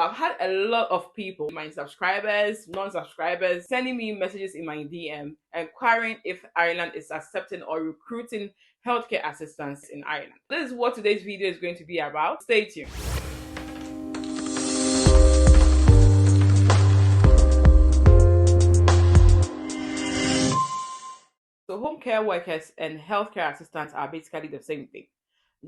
I've had a lot of people, my subscribers, non-subscribers, sending me messages in my DM inquiring if Ireland is accepting or recruiting healthcare assistants in Ireland. This is what today's video is going to be about. Stay tuned. So home care workers and healthcare assistants are basically the same thing.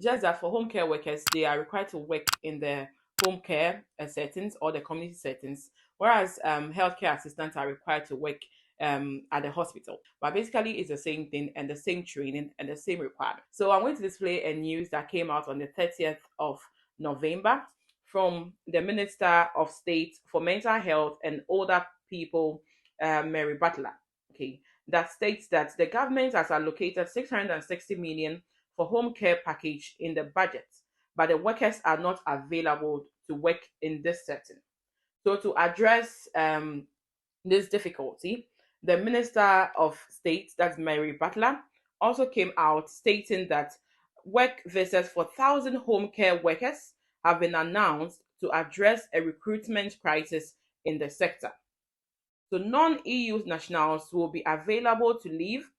Just that for home care workers, they are required to work in the home care settings or the community settings, whereas healthcare assistants are required to work at the hospital. But basically, it's the same thing and the same training and the same requirement. So I'm going to display a news that came out on the 30th of November from the Minister of State for Mental Health and Older People, Mary Butler. Okay, that states that the government has allocated 660 million for home care package in the budget, but the workers are not available to work in this setting. So to address this difficulty, the Minister of State, that's Mary Butler, also came out stating that work visas for 1,000 home care workers have been announced to address a recruitment crisis in the sector. So non-EU nationals will be available to live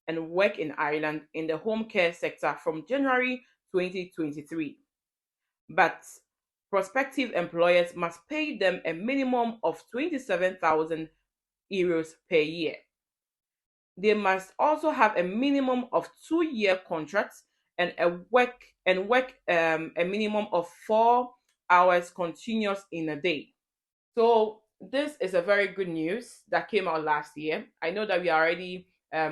and work in Ireland in the home care sector from January 2023. But prospective employers must pay them a minimum of 27,000 euros per year. They must also have a minimum of 2-year contracts and work a minimum of 4 hours continuous in a day. So this is a very good news that came out last year. I know that we are already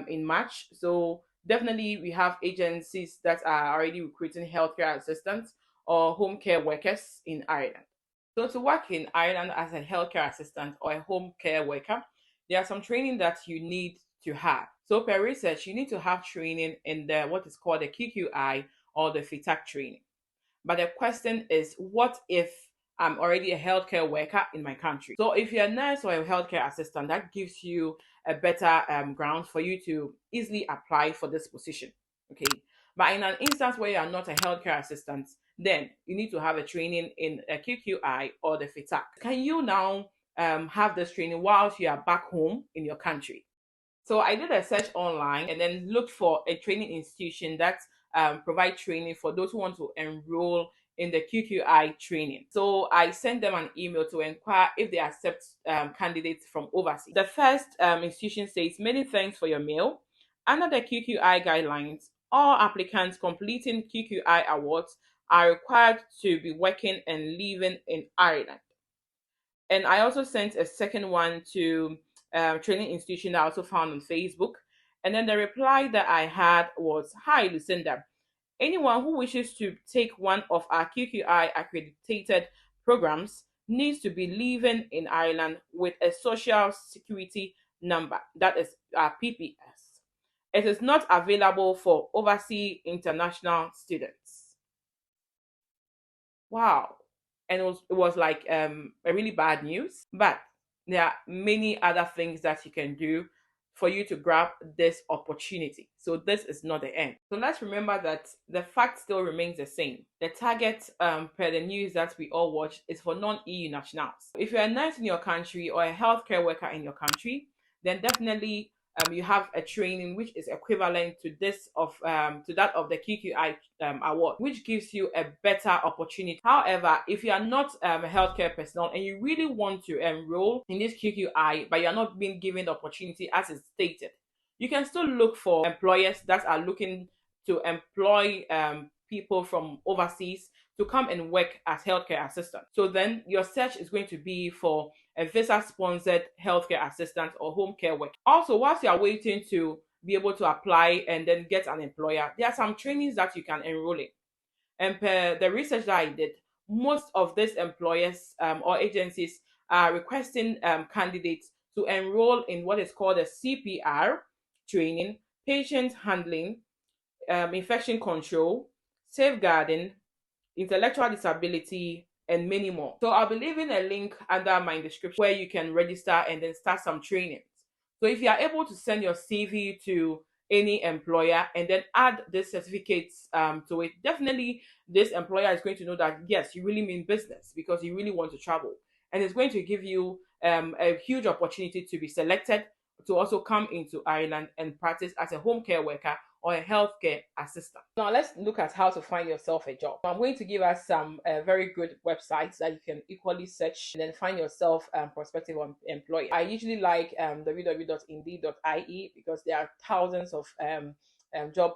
in March, so definitely we have agencies that are already recruiting healthcare assistants or home care workers in Ireland. So to work in Ireland as a healthcare assistant or a home care worker, there are some training that you need to have. So per research, you need to have training in the what is called the QQI or the FITAC training. But the question is, what if I'm already a healthcare worker in my country? So if you're a nurse or a healthcare assistant, that gives you a better ground for you to easily apply for this position. Okay. But in an instance where you are not a healthcare assistant, then you need to have a training in a QQI or the FITAC. Can you now have this training whilst you are back home in your country? So I did a search online and then looked for a training institution that provide training for those who want to enroll in the QQI training. So I sent them an email to inquire if they accept candidates from overseas. The first institution says, many thanks for your mail. Under the QQI guidelines, all applicants completing QQI awards are required to be working and living in Ireland. And I also sent a second one to training institution that I also found on Facebook. And then the reply that I had was, "Hi, Lucinda. Anyone who wishes to take one of our QQI accredited programs needs to be living in Ireland with a social security number, that is our PPS. It is not available for overseas international students." Wow. And it was like a really bad news, but there are many other things that you can do for you to grab this opportunity. So this is not the end. So let's remember that the fact still remains the same. The target per the news that we all watch is for non-EU nationals. If you're a nurse in your country or a healthcare worker in your country, then definitely you have a training which is equivalent to this of to that of the QQI award, which gives you a better opportunity. However, if you are not a healthcare personnel and you really want to enroll in this QQI, but you are not being given the opportunity as is stated, you can still look for employers that are looking to employ people from overseas to come and work as healthcare assistants. So then your search is going to be for a visa sponsored healthcare assistant or home care worker. Also, whilst you are waiting to be able to apply and then get an employer, there are some trainings that you can enroll in. And per the research that I did, most of these employers or agencies are requesting candidates to enroll in what is called a CPR training, patient handling, infection control, safeguarding, intellectual disability, and many more. So I'll be leaving a link under my description where you can register and then start some trainings. So if you are able to send your CV to any employer and then add this certificates to it, definitely this employer is going to know that yes, you really mean business because you really want to travel, and it's going to give you a huge opportunity to be selected to also come into Ireland and practice as a home care worker or a healthcare assistant. Now, let's look at how to find yourself a job. I'm going to give us some very good websites that you can equally search and then find yourself prospective employer. I usually like www.indeed.ie because there are thousands of job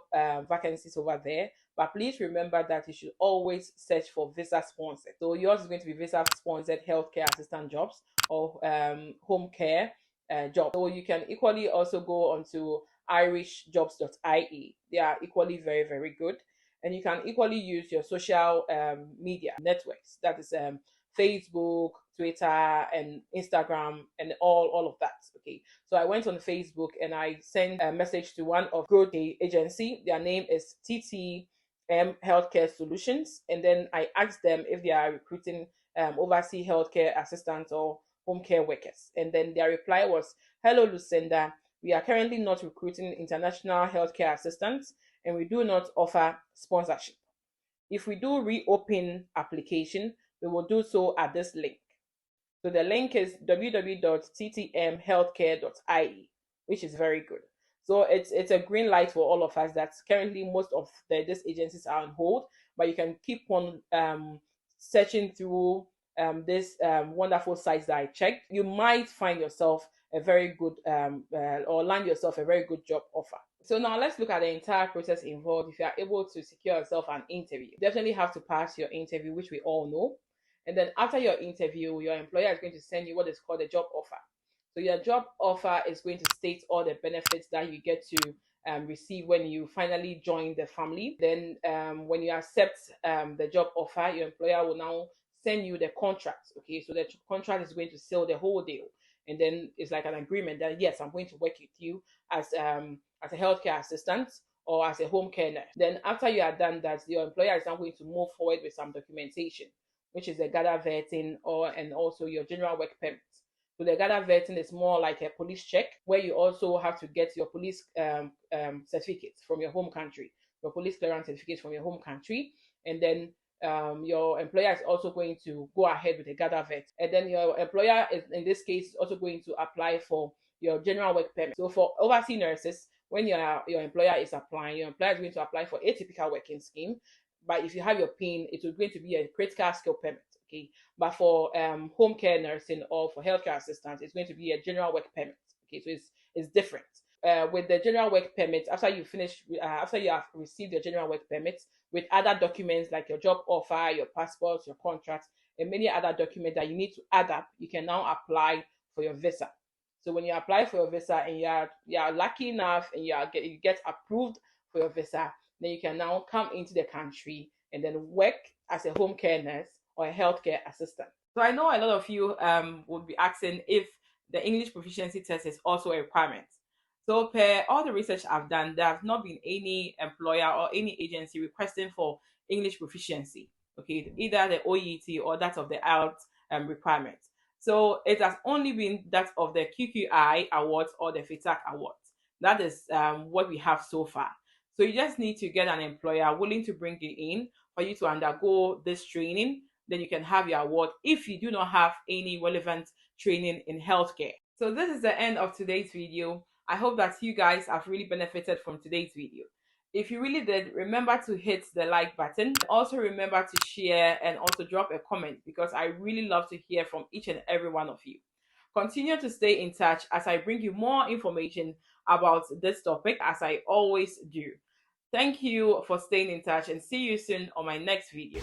vacancies over there. But please remember that you should always search for visa sponsored. So yours is going to be visa sponsored healthcare assistant jobs or home care job. So you can equally also go onto irishjobs.ie. They are equally very, very good. And you can equally use your social media networks. That is Facebook, Twitter, and Instagram, and all of that. Okay. So I went on Facebook and I sent a message to one of good agency. Their name is TTM Healthcare Solutions. And then I asked them if they are recruiting overseas healthcare assistants or home care workers. And then their reply was, "Hello, Lucinda. We are currently not recruiting international healthcare assistants and we do not offer sponsorship. If we do reopen application, we will do so at this link." So the link is www.ttmhealthcare.ie, which is very good. So it's a green light for all of us. That's currently most of these agencies are on hold, but you can keep on searching through this wonderful sites that I checked. You might find yourself a very good or land yourself a very good job offer. So now let's look at the entire process involved. If you are able to secure yourself an interview, you definitely have to pass your interview, which we all know. And then after your interview, your employer is going to send you what is called a job offer. So your job offer is going to state all the benefits that you get to receive when you finally join the family. Then when you accept the job offer, your employer will now send you the contract. Okay, so the contract is going to seal the whole deal. And then it's like an agreement that yes, I'm going to work with you as a healthcare assistant or as a home care nurse. Then after you are done that, your employer is now going to move forward with some documentation, which is the GADA vetting and also your general work permit. So the GADA vetting is more like a police check where you also have to get your police certificates from your home country, your police clearance certificates from your home country, and then your employer is also going to go ahead with the GADA vet, and then your employer is in this case also going to apply for your general work permit. So for overseas nurses, when your employer is applying, your employer is going to apply for a typical working scheme. But if you have your PIN, it is going to be a critical skill permit. Okay, but for home care nursing or for healthcare assistants, it's going to be a general work permit. Okay, so it's different. With the general work permit, after you finish, after you have received your general work permit, with other documents like your job offer, your passport, your contract, and many other documents that you need to add up, you can now apply for your visa. So when you apply for your visa and you are lucky enough and you get approved for your visa, then you can now come into the country and then work as a home care nurse or a healthcare assistant. So I know a lot of you would be asking if the English proficiency test is also a requirement. So per all the research I've done, there have not been any employer or any agency requesting for English proficiency. Okay, either the OET or that of the IELTS requirement. So it has only been that of the QQI awards or the FITAC awards. That is what we have so far. So you just need to get an employer willing to bring you in for you to undergo this training. Then you can have your award if you do not have any relevant training in healthcare. So this is the end of today's video. I hope that you guys have really benefited from today's video. If you really did, remember to hit the like button. Also remember to share and also drop a comment because I really love to hear from each and every one of you. Continue to stay in touch as I bring you more information about this topic as I always do. Thank you for staying in touch and see you soon on my next video.